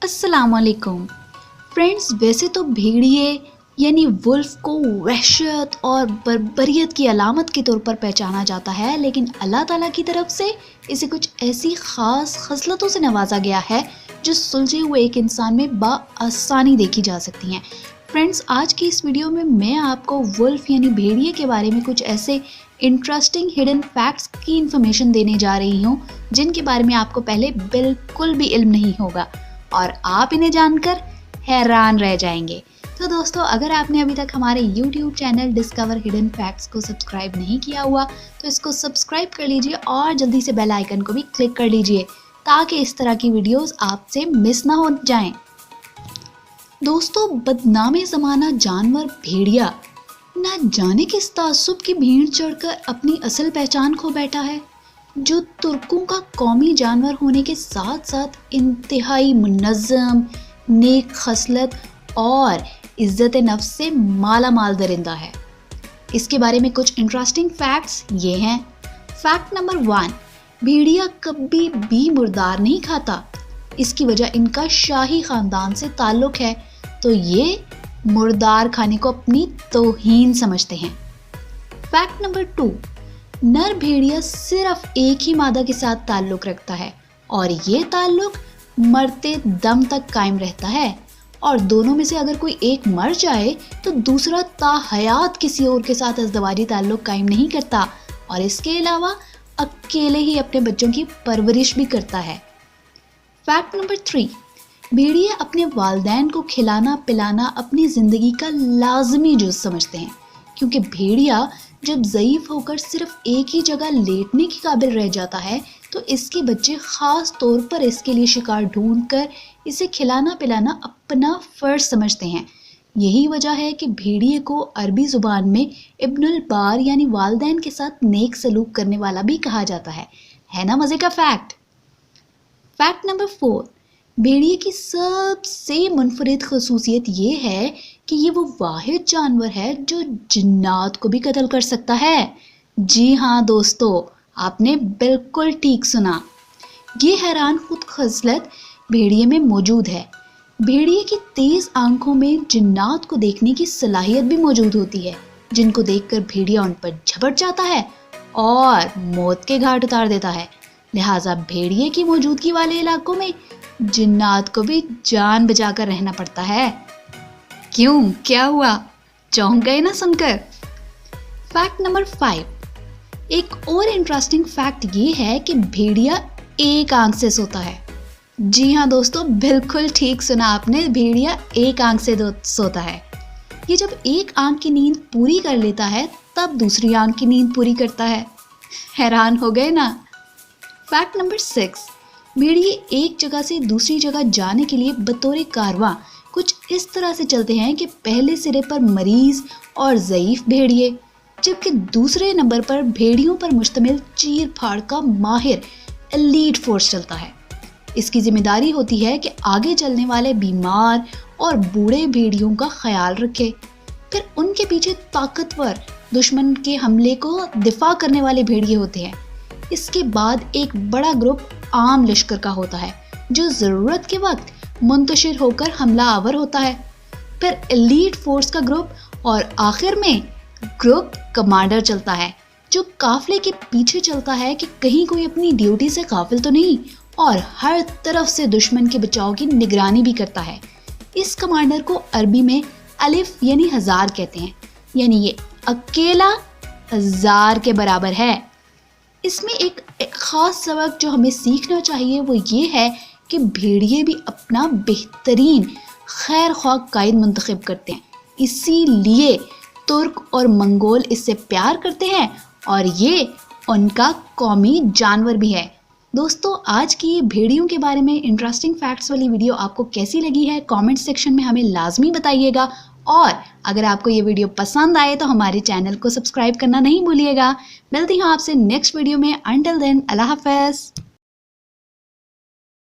अस्सलाम वालेकुम फ्रेंड्स। वैसे तो भेड़िए यानी वुल्फ को वहशत और बर्बरियत की अलामत के तौर पर पहचाना जाता है, लेकिन अल्लाह ताला की तरफ से इसे कुछ ऐसी ख़ास खसलतों से नवाजा गया है जो सुलझे हुए एक इंसान में बआसानी देखी जा सकती हैं। फ्रेंड्स, आज की इस वीडियो में मैं आपको वुल्फ यानी भेड़िए के बारे में कुछ ऐसे इंटरेस्टिंग हिडन फैक्ट्स की इन्फॉर्मेशन देने जा रही हूँ जिनके बारे में आपको पहले बिल्कुल भी इल्म नहीं होगा और आप इन्हें जानकर हैरान रह जाएंगे। तो दोस्तों, अगर आपने अभी तक हमारे YouTube channel discover hidden facts को सब्सक्राइब नहीं किया हुआ तो इसको सब्सक्राइब कर लीजिए और जल्दी से बेल आइकन को भी क्लिक कर लीजिए ताकि इस तरह की वीडियोस आपसे मिस ना हो जाएं। दोस्तों, बदनामे ज़माना जानवर भेड़िया ना जाने किस तासुब की भीड़ चढ़कर अपनी असल पहचान खो बैठा है, जो तुर्कों का कौमी जानवर होने के साथ साथ इंतहाई मुनज़्ज़म, नेक खसलत और इज़्ज़त नफ्स से माला माल दरिंदा है। इसके बारे में कुछ इंटरेस्टिंग फैक्ट्स ये हैं। फैक्ट नंबर 1, भेड़िया कभी भी मुर्दार नहीं खाता। इसकी वजह इनका शाही ख़ानदान से ताल्लुक़ है, तो ये मुर्दार खाने को अपनी तौहीन समझते हैं। फैक्ट नंबर 2, नर भेड़िया सिर्फ एक ही मादा के साथ ताल्लुक़ रखता है और ये ताल्लुक़ मरते दम तक कायम रहता है, और दोनों में से अगर कोई एक मर जाए तो दूसरा ताहयात किसी और के साथ अज़दवाजी ताल्लुक़ कायम नहीं करता और इसके अलावा अकेले ही अपने बच्चों की परवरिश भी करता है। फैक्ट नंबर 3, भेड़िए अपने वालिदैन को खिलाना पिलाना अपनी ज़िंदगी का लाजमी जुज़ समझते हैं, क्योंकि भेड़िया जब ज़ईफ़ होकर सिर्फ एक ही जगह लेटने के काबिल रह जाता है तो इसके बच्चे ख़ास तौर पर इसके लिए शिकार ढूंढकर इसे खिलाना पिलाना अपना फ़र्ज समझते हैं। यही वजह है कि भेड़िए को अरबी ज़ुबान में इब्नुल बार यानी वालिदैन के साथ नेक सलूक करने वाला भी कहा जाता है ना मज़े का फैक्ट। फैक्ट नंबर 4, भेड़िए की सबसे मुनफरिद खसूसियत ये है कि ये वो वाहिद जानवर है जो जिन्नात को भी कत्ल कर सकता है। जी हाँ दोस्तों, आपने बिल्कुल ठीक सुना। ये हैरान खुद खसलत भेड़िए में मौजूद है। भेड़िए की तेज़ आंखों में जिन्नात को देखने की सलाहियत भी मौजूद होती है, जिनको देखकर भेड़िया उन पर झपट जाता है और मौत के घाट उतार देता है। लिहाजा भेड़िए की मौजूदगी वाले इलाकों में जिन्नात को भी जान बचाकर रहना पड़ता है। क्यों, क्या हुआ, चौंक गए ना सुनकर? फैक्ट नंबर 5, एक और इंटरेस्टिंग फैक्ट ये है कि भेड़िया एक आंख से सोता है। जी हाँ दोस्तों, बिल्कुल ठीक सुना आपने, भेड़िया एक आंख से सोता है। ये जब एक आंख की नींद पूरी कर लेता है तब दूसरी आंख की नींद पूरी करता है। हैरान हो गए ना? फैक्ट नंबर 6, भेड़िए एक जगह से दूसरी जगह जाने के लिए बतौर कारवां कुछ इस तरह से चलते हैं कि पहले सिरे पर मरीज और ज़ईफ़ भेड़िए, जबकि दूसरे नंबर पर भेड़ियों पर मुश्तमिल चीर फाड़ का माहिर एलीट फोर्स चलता है। इसकी जिम्मेदारी होती है कि आगे चलने वाले बीमार और बूढ़े भेड़ियों का ख्याल रखे, फिर उनके पीछे ताकतवर दुश्मन के हमले को दिफा करने वाले भेड़िए होते हैं। इसके बाद एक बड़ा ग्रुप आम लश्कर का होता है जो ज़रूरत के वक्त मुंतशिर होकर हमला आवर होता है, फिर एलीट फोर्स का ग्रुप और आखिर में ग्रुप कमांडर चलता है जो काफिले के पीछे चलता है कि कहीं कोई अपनी ड्यूटी से गाफिल तो नहीं और हर तरफ से दुश्मन के बचाव की निगरानी भी करता है। इस कमांडर को अरबी में अलिफ यानी हजार कहते हैं, यानी ये अकेला हजार के बराबर है। इसमें एक ख़ास सबक जो हमें सीखना चाहिए वो ये है कि भेड़िए भी अपना बेहतरीन खैर ख्वाह कायद मुंतखब करते हैं, इसीलिए तुर्क और मंगोल इससे प्यार करते हैं और ये उनका कौमी जानवर भी है। दोस्तों, आज की ये भेड़ियों के बारे में इंटरेस्टिंग फैक्ट्स वाली वीडियो आपको कैसी लगी है कमेंट सेक्शन में हमें लाजमी बताइएगा, और अगर आपको ये वीडियो पसंद आए तो हमारे चैनल को सब्सक्राइब करना नहीं भूलिएगा। मिलती हूँ आपसे नेक्स्ट वीडियो में। अंटिल देन, अल्लाह हाफ़िज़।